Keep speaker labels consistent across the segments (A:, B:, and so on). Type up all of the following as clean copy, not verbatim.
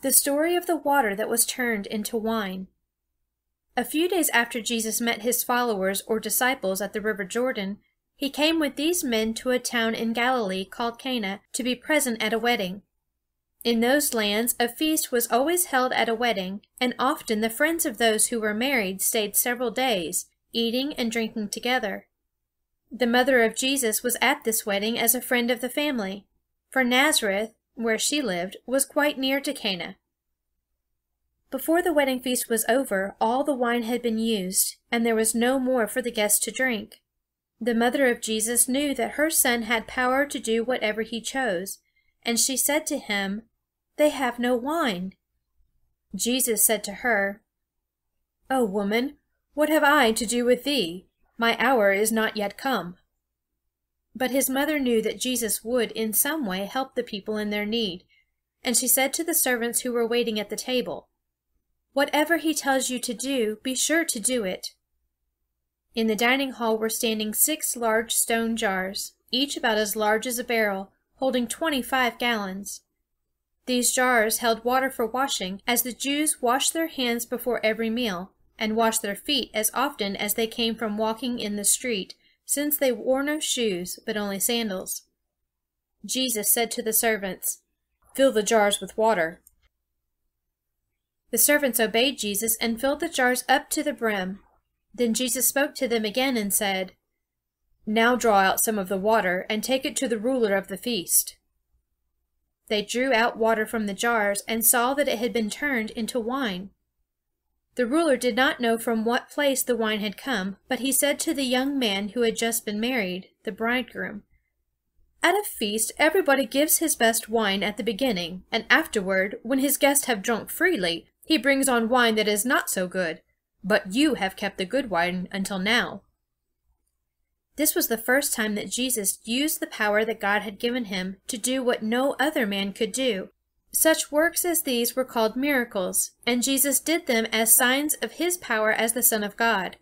A: The story of the water that was turned into wine. A few days after Jesus met his followers or disciples at the river Jordan, he came with these men to a town in Galilee called Cana to be present at a wedding. In those lands, a feast was always held at a wedding, and often the friends of those who were married stayed several days, eating and drinking together. The mother of Jesus was at this wedding as a friend of the family, for Nazareth, where she lived, was quite near to Cana. Before the wedding feast was over, all the wine had been used, and there was no more for the guests to drink. The mother of Jesus knew that her son had power to do whatever he chose, and she said to him, "They have no wine." Jesus said to her, "O woman, what have I to do with thee? My hour is not yet come." But his mother knew that Jesus would in some way help the people in their need, and she said to the servants who were waiting at the table, "Whatever he tells you to do, be sure to do it." In the dining hall were standing 6 large stone jars, each about as large as a barrel, holding 25 gallons. These jars held water for washing, as the Jews washed their hands before every meal, and washed their feet as often as they came from walking in the street, since they wore no shoes, but only sandals. Jesus said to the servants, "Fill the jars with water." The servants obeyed Jesus and filled the jars up to the brim. Then Jesus spoke to them again and said, "Now draw out some of the water and take it to the ruler of the feast." They drew out water from the jars and saw that it had been turned into wine. The ruler did not know from what place the wine had come, but he said to the young man who had just been married, the bridegroom, "At a feast everybody gives his best wine at the beginning, and afterward, when his guests have drunk freely, he brings on wine that is not so good. But you have kept the good wine until now." This was the first time that Jesus used the power that God had given him to do what no other man could do. Such works as these were called miracles, and Jesus did them as signs of his power as the Son of God.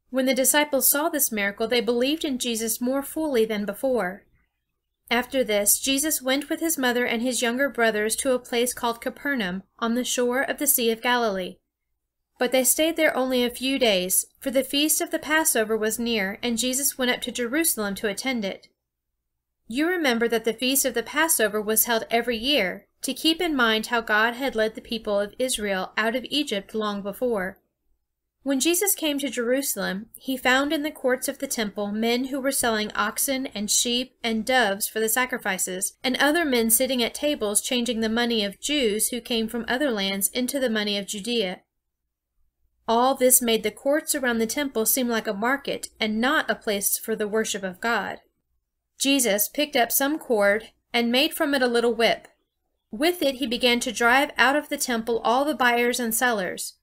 A: When the disciples saw this miracle, they believed in Jesus more fully than before. After this, Jesus went with his mother and his younger brothers to a place called Capernaum, on the shore of the Sea of Galilee. But they stayed there only a few days, for the feast of the Passover was near, and Jesus went up to Jerusalem to attend it. You remember that the feast of the Passover was held every year, to keep in mind how God had led the people of Israel out of Egypt long before. When Jesus came to Jerusalem, he found in the courts of the temple men who were selling oxen and sheep and doves for the sacrifices, and other men sitting at tables changing the money of Jews who came from other lands into the money of Judea. All this made the courts around the temple seem like a market and not a place for the worship of God. Jesus picked up some cord and made from it a little whip. With it he began to drive out of the temple all the buyers and sellers.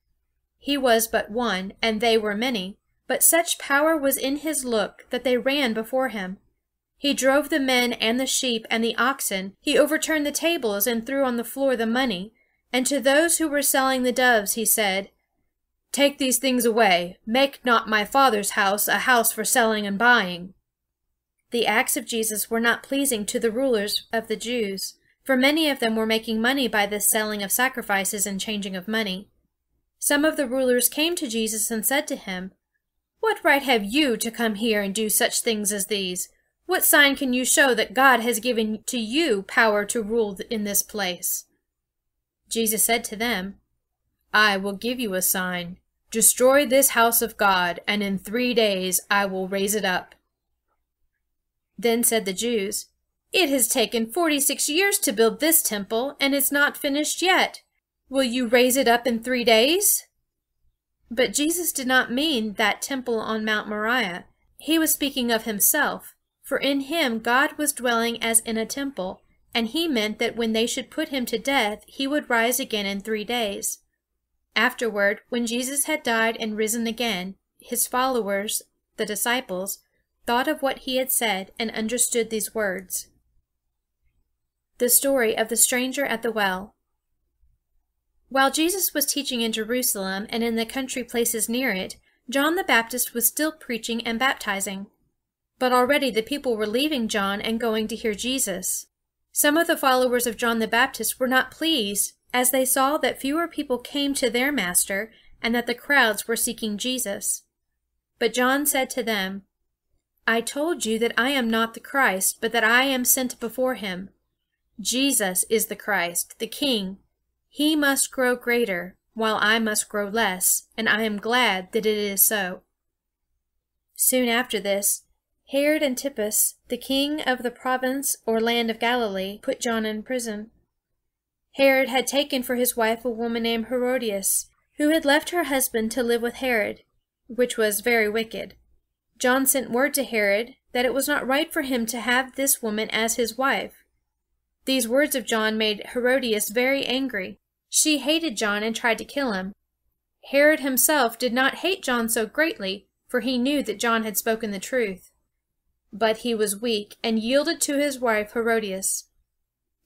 A: He was but one, and they were many, but such power was in his look that they ran before him. He drove the men and the sheep and the oxen. He overturned the tables and threw on the floor the money. And to those who were selling the doves he said, "Take these things away. Make not my Father's house a house for selling and buying." The acts of Jesus were not pleasing to the rulers of the Jews, for many of them were making money by this selling of sacrifices and changing of money. Some of the rulers came to Jesus and said to him, "What right have you to come here and do such things as these? What sign can you show that God has given to you power to rule in this place?" Jesus said to them, "I will give you a sign. Destroy this house of God, and in 3 days I will raise it up." Then said the Jews, "It has taken 46 years to build this temple, and it's not finished yet. Will you raise it up in 3 days? But Jesus did not mean that temple on Mount Moriah. He was speaking of himself, for in him God was dwelling as in a temple, and he meant that when they should put him to death, he would rise again in 3 days. Afterward, when Jesus had died and risen again, his followers, the disciples, thought of what he had said and understood these words. The story of the stranger at the well. While Jesus was teaching in Jerusalem and in the country places near it, John the Baptist was still preaching and baptizing. But already the people were leaving John and going to hear Jesus. Some of the followers of John the Baptist were not pleased as they saw that fewer people came to their master, and that the crowds were seeking Jesus. But John said to them, I told you that I am not the Christ, but that I am sent before him. Jesus is the Christ, the King. He must grow greater, while I must grow less, and I am glad that it is so. Soon after this, Herod Antipas, the king of the province or land of Galilee, put John in prison. Herod had taken for his wife a woman named Herodias, who had left her husband to live with Herod, which was very wicked. John sent word to Herod that it was not right for him to have this woman as his wife. These words of John made Herodias very angry. She hated John and tried to kill him. Herod himself did not hate John so greatly, for he knew that John had spoken the truth. But he was weak, and yielded to his wife Herodias.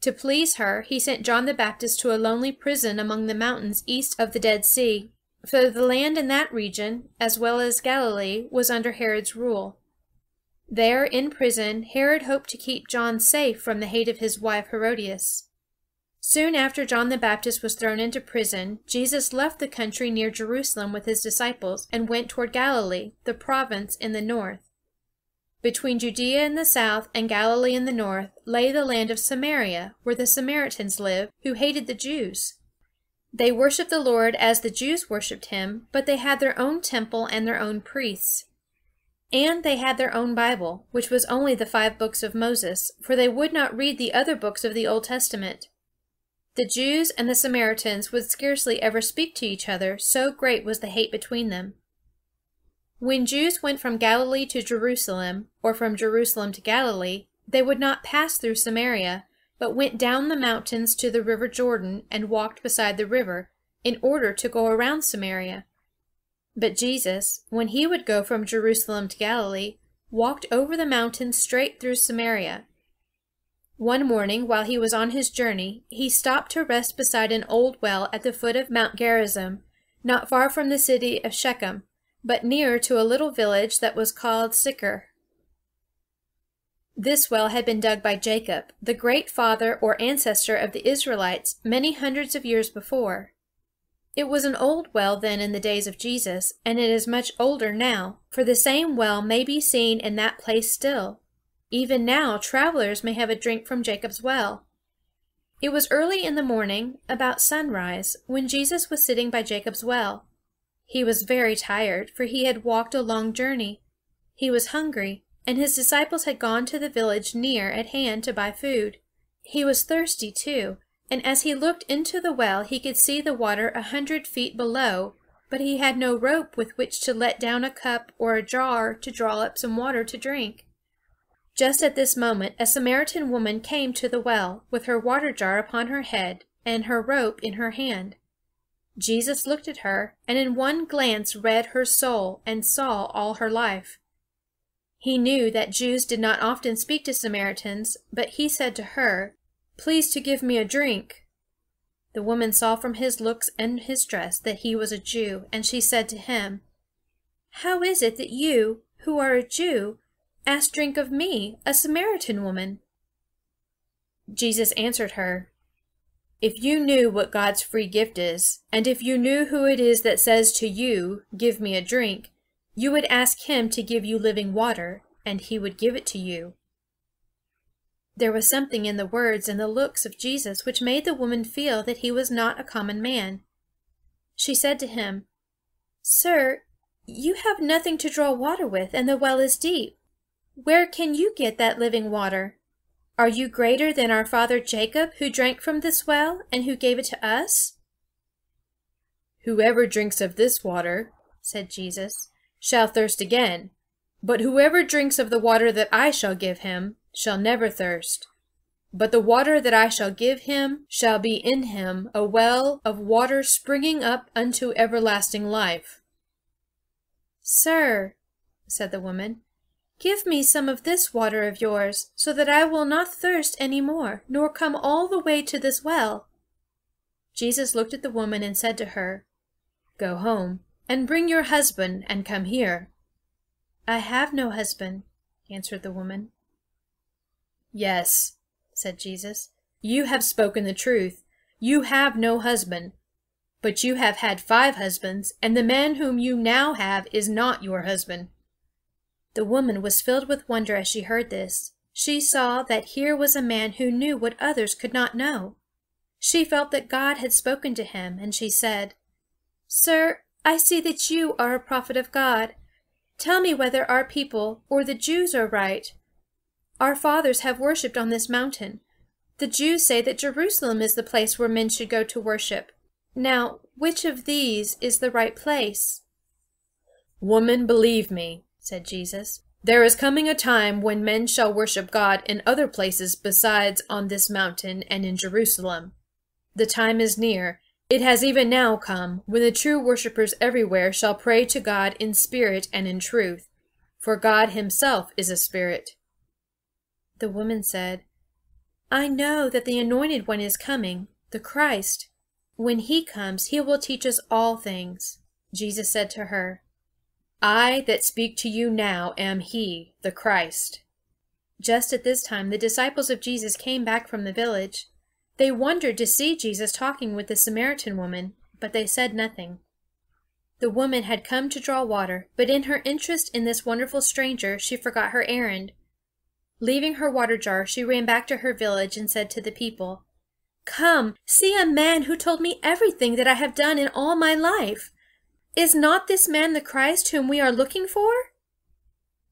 A: To please her, he sent John the Baptist to a lonely prison among the mountains east of the Dead Sea, for the land in that region, as well as Galilee, was under Herod's rule. There, in prison, Herod hoped to keep John safe from the hate of his wife Herodias. Soon after John the Baptist was thrown into prison, Jesus left the country near Jerusalem with his disciples and went toward Galilee, the province in the north. Between Judea in the south and Galilee in the north lay the land of Samaria, where the Samaritans lived, who hated the Jews. They worshipped the Lord as the Jews worshipped him, but they had their own temple and their own priests. And they had their own Bible, which was only the 5 books of Moses, for they would not read the other books of the Old Testament. The Jews and the Samaritans would scarcely ever speak to each other, so great was the hate between them. When Jews went from Galilee to Jerusalem, or from Jerusalem to Galilee, they would not pass through Samaria, but went down the mountains to the river Jordan and walked beside the river, in order to go around Samaria. But Jesus, when he would go from Jerusalem to Galilee, walked over the mountains straight through Samaria. One morning, while he was on his journey, he stopped to rest beside an old well at the foot of Mount Gerizim, not far from the city of Shechem, but near to a little village that was called Sychar. This well had been dug by Jacob, the great father or ancestor of the Israelites, many hundreds of years before. It was an old well then in the days of Jesus, and it is much older now, for the same well may be seen in that place still. Even now travelers may have a drink from Jacob's well. It was early in the morning, about sunrise, when Jesus was sitting by Jacob's well. He was very tired, for he had walked a long journey. He was hungry, and his disciples had gone to the village near at hand to buy food. He was thirsty too, and as he looked into the well he could see the water 100 feet below, but he had no rope with which to let down a cup or a jar to draw up some water to drink. Just at this moment a Samaritan woman came to the well, with her water jar upon her head and her rope in her hand. Jesus looked at her, and in one glance read her soul and saw all her life. He knew that Jews did not often speak to Samaritans, but he said to her, "Please to give me a drink." The woman saw from his looks and his dress that he was a Jew, and she said to him, "How is it that you, who are a Jew, ask drink of me, a Samaritan woman?" Jesus answered her, "If you knew what God's free gift is, and if you knew who it is that says to you, 'Give me a drink,' you would ask him to give you living water, and he would give it to you." There was something in the words and the looks of Jesus which made the woman feel that he was not a common man. She said to him, "Sir, you have nothing to draw water with, and the well is deep. Where can you get that living water? Are you greater than our father Jacob, who drank from this well, and who gave it to us?" "Whoever drinks of this water," said Jesus, "shall thirst again. But whoever drinks of the water that I shall give him shall never thirst. But the water that I shall give him shall be in him a well of water springing up unto everlasting life." "Sir," said the woman, "give me some of this water of yours, so that I will not thirst any more, nor come all the way to this well." Jesus looked at the woman and said to her, "Go home, and bring your husband, and come here." "I have no husband," answered the woman. "Yes," said Jesus, "you have spoken the truth, "You have no husband. But you have had 5 husbands, and the man whom you now have is not your husband." The woman was filled with wonder as she heard this. She saw that here was a man who knew what others could not know. She felt that God had spoken to him, and she said, "Sir, I see that you are a prophet of God. Tell me whether our people or the Jews are right. Our fathers have worshipped on this mountain. The Jews say that Jerusalem is the place where men should go to worship. Now, which of these is the right place?" "Woman, believe me," said Jesus, "there is coming a time when men shall worship God in other places besides on this mountain and in Jerusalem. The time is near, it has even now come, when the true worshippers everywhere shall pray to God in spirit and in truth, for God himself is a spirit." The woman said, "I know that the Anointed One is coming, the Christ. When he comes, he will teach us all things." Jesus said to her, "I that speak to you now am he, the Christ." Just at this time the disciples of Jesus came back from the village. They wondered to see Jesus talking with the Samaritan woman, but they said nothing. The woman had come to draw water, but in her interest in this wonderful stranger she forgot her errand. Leaving her water jar, she ran back to her village and said to the people, "Come, see a man who told me everything that I have done in all my life. Is not this man the Christ whom we are looking for?"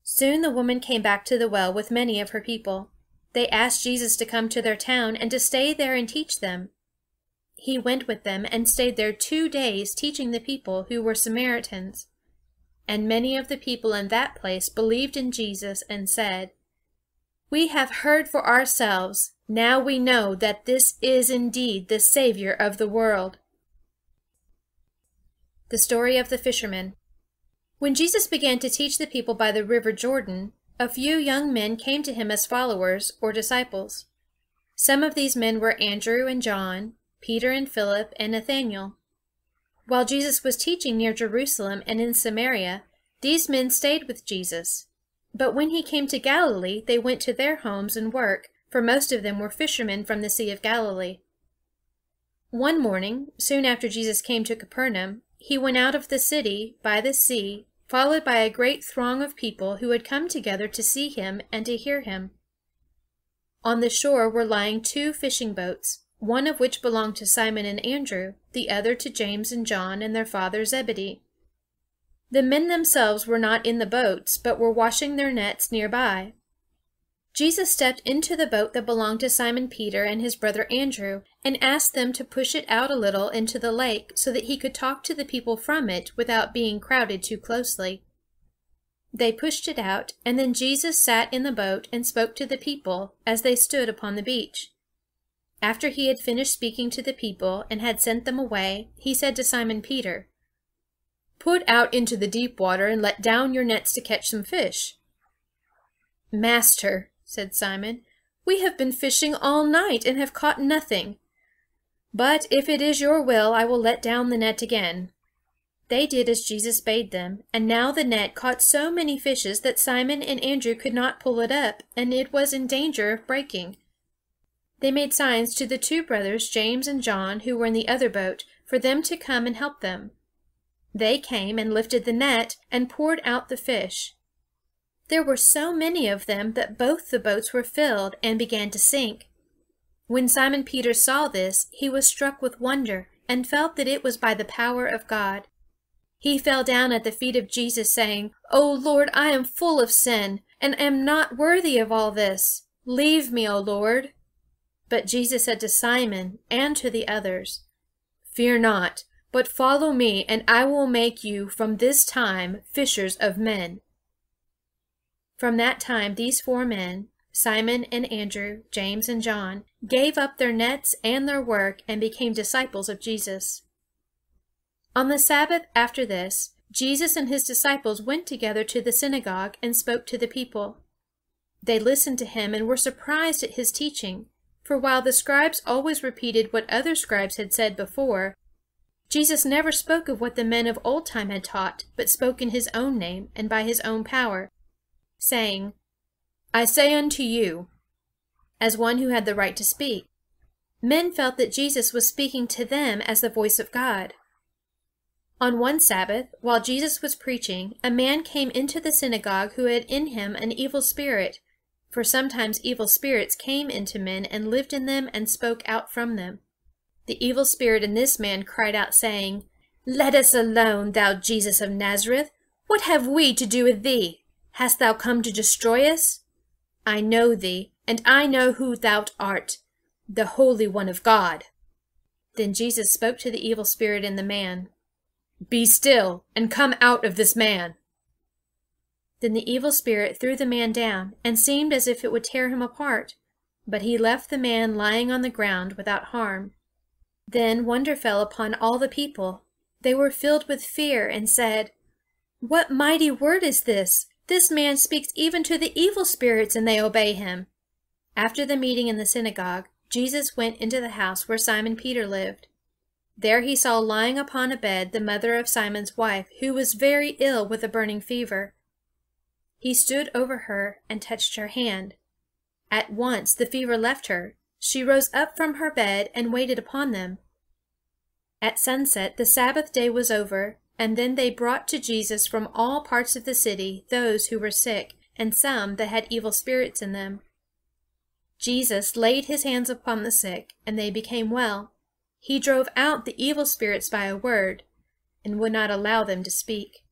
A: Soon the woman came back to the well with many of her people. They asked Jesus to come to their town and to stay there and teach them. He went with them and stayed there 2 days teaching the people who were Samaritans. And many of the people in that place believed in Jesus and said, "We have heard for ourselves. Now we know that this is indeed the Savior of the world." The story of the fishermen. When Jesus began to teach the people by the river Jordan, a few young men came to him as followers or disciples. Some of these men were Andrew and John, Peter and Philip, and Nathanael. While Jesus was teaching near Jerusalem and in Samaria, these men stayed with Jesus. But when he came to Galilee, they went to their homes and work, for most of them were fishermen from the Sea of Galilee. One morning, soon after Jesus came to Capernaum, he went out of the city by the sea, followed by a great throng of people who had come together to see him and to hear him. On the shore were lying 2 fishing boats, one of which belonged to Simon and Andrew, the other to James and John and their father Zebedee. The men themselves were not in the boats, but were washing their nets near by. Jesus stepped into the boat that belonged to Simon Peter and his brother Andrew, and asked them to push it out a little into the lake so that he could talk to the people from it without being crowded too closely. They pushed it out, and then Jesus sat in the boat and spoke to the people as they stood upon the beach. After he had finished speaking to the people and had sent them away, he said to Simon Peter, "Put out into the deep water and let down your nets to catch some fish." "Master," said Simon, "we have been fishing all night and have caught nothing. But if it is your will, I will let down the net again." They did as Jesus bade them, and now the net caught so many fishes that Simon and Andrew could not pull it up, and it was in danger of breaking. They made signs to the 2 brothers, James and John, who were in the other boat, for them to come and help them. They came and lifted the net and poured out the fish. There were so many of them that both the boats were filled and began to sink. When Simon Peter saw this, he was struck with wonder and felt that it was by the power of God. He fell down at the feet of Jesus, saying, "O Lord, I am full of sin, and am not worthy of all this. Leave me, O Lord." But Jesus said to Simon and to the others, "Fear not, but follow me, and I will make you from this time fishers of men." From that time these 4 men, Simon and Andrew, James and John, gave up their nets and their work and became disciples of Jesus. On the Sabbath after this, Jesus and his disciples went together to the synagogue and spoke to the people. They listened to him and were surprised at his teaching, for while the scribes always repeated what other scribes had said before, Jesus never spoke of what the men of old time had taught, but spoke in his own name and by his own power, saying, "I say unto you," as one who had the right to speak. Men felt that Jesus was speaking to them as the voice of God. On one Sabbath, while Jesus was preaching, a man came into the synagogue who had in him an evil spirit, for sometimes evil spirits came into men and lived in them and spoke out from them. The evil spirit in this man cried out, saying, "Let us alone, thou Jesus of Nazareth! What have we to do with thee? Hast thou come to destroy us? I know thee, and I know who thou art, the Holy One of God." Then Jesus spoke to the evil spirit in the man. "Be still, and come out of this man." Then the evil spirit threw the man down, and seemed as if it would tear him apart, but he left the man lying on the ground without harm. Then wonder fell upon all the people. They were filled with fear, and said, "What mighty word is this? This man speaks even to the evil spirits, and they obey him." After the meeting in the synagogue, Jesus went into the house where Simon Peter lived. There he saw lying upon a bed the mother of Simon's wife, who was very ill with a burning fever. He stood over her and touched her hand. At once the fever left her. She rose up from her bed and waited upon them. At sunset the Sabbath day was over, and then they brought to Jesus from all parts of the city those who were sick, and some that had evil spirits in them. Jesus laid his hands upon the sick, and they became well. He drove out the evil spirits by a word, and would not allow them to speak.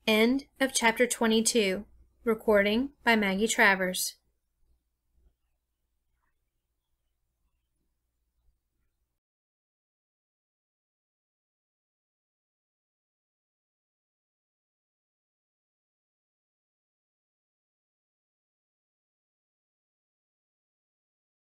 A: End of chapter 22. Recording by Maggie Travers.